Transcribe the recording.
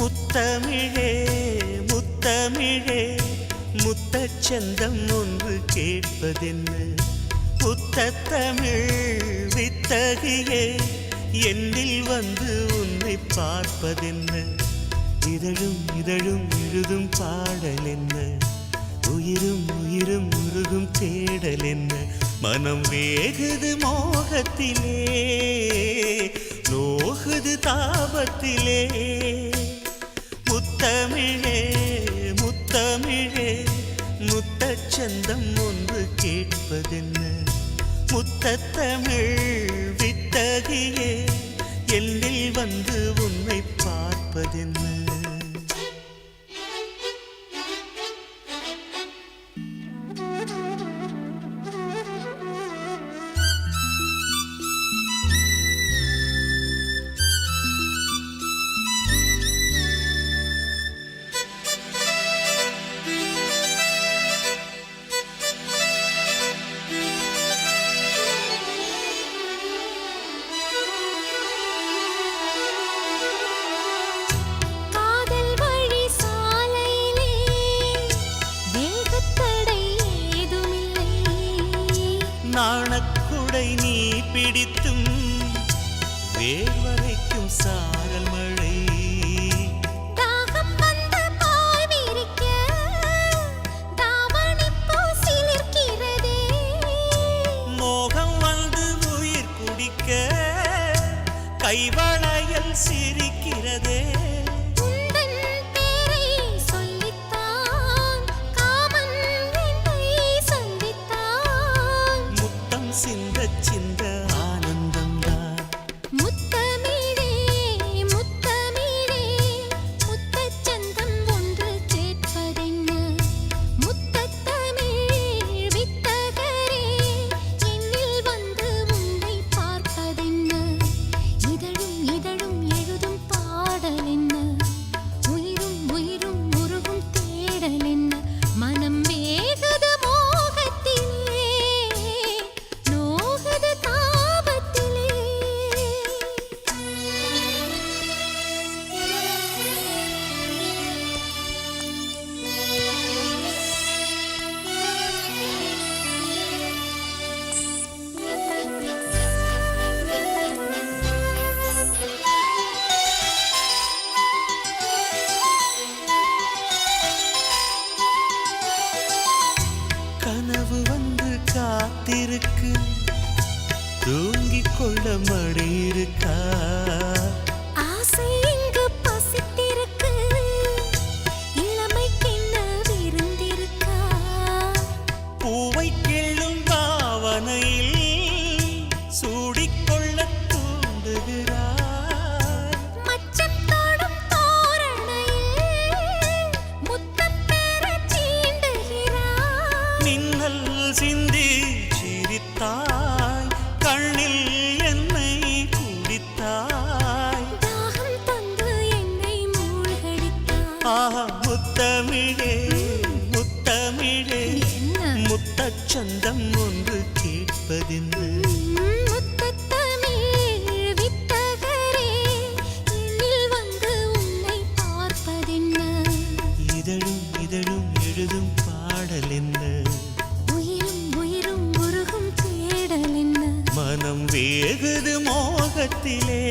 முத்தமிழே முத்தமிழே முத்தச்சந்தம் ஒன்று கேட்பதென்ன முத்தத்தமிழ் வித்தகியே என்னில் வந்து உன்னை பார்ப்பதென்ன இதழும் இதழும் எழுதும் பாடல் என்ன உயிரும் உயிரும் உருகும் தேடல் என்ன மனம் வேகுது மோகத்திலே நோகுது தாபத்திலே முத்தமிழே முத்தமிழே முத்தச்சந்தம் ஒன்று கேட்பதென்ன முத்தத்தமிழ் வித்தகியே என்னில் வந்து உன்னை பார்ப்பதென்ன நாணக்குடை நீ பிடித்தும் வேர்வரைக்கும் சாரல் மழை தாகம் வந்து பாய் விரிக்க தாவணிப்பூ சிலிர்க்கிறதே மோகம் வந்து உயிர் குடிக்க கைவளையல் சிரிக்கிறதே கனவு வந்து காத்திருக்கு தூங்கிக் கொள்ள மடி இருக்கா ஆசை இங்கு பசித்திருக்கு இளமைக்கு என்ன விருந்திருக்கா பூவை கிள்ளும் பாவனையில் சூடிக்கொள்ள தூண்டுகிறார் மச்சம் தோடும் தோரணையில் முத்தம் பெற சீண்டுகிறார் மின்னல் சிந்தி சிரித்தாய் கண்ணில் என்னை குடித்தாய் தாகம் தந்து என்னை மூழ்கடித்தாய் ஆஹா முத்தமிழே முத்தமிழே முத்தச்சந்தம் ஒன்று கேட்பதென்ன முத்தத்தமிழ் வித்தகரே என்னில் வந்து உன்னை பார்ப்பதென்ன இதழும் இதழும் எழுதும் பாடல் என்ன உயிரும் உயிரும் உருகும் தேடல் என்ன மனம் வேகுது மோகத்திலே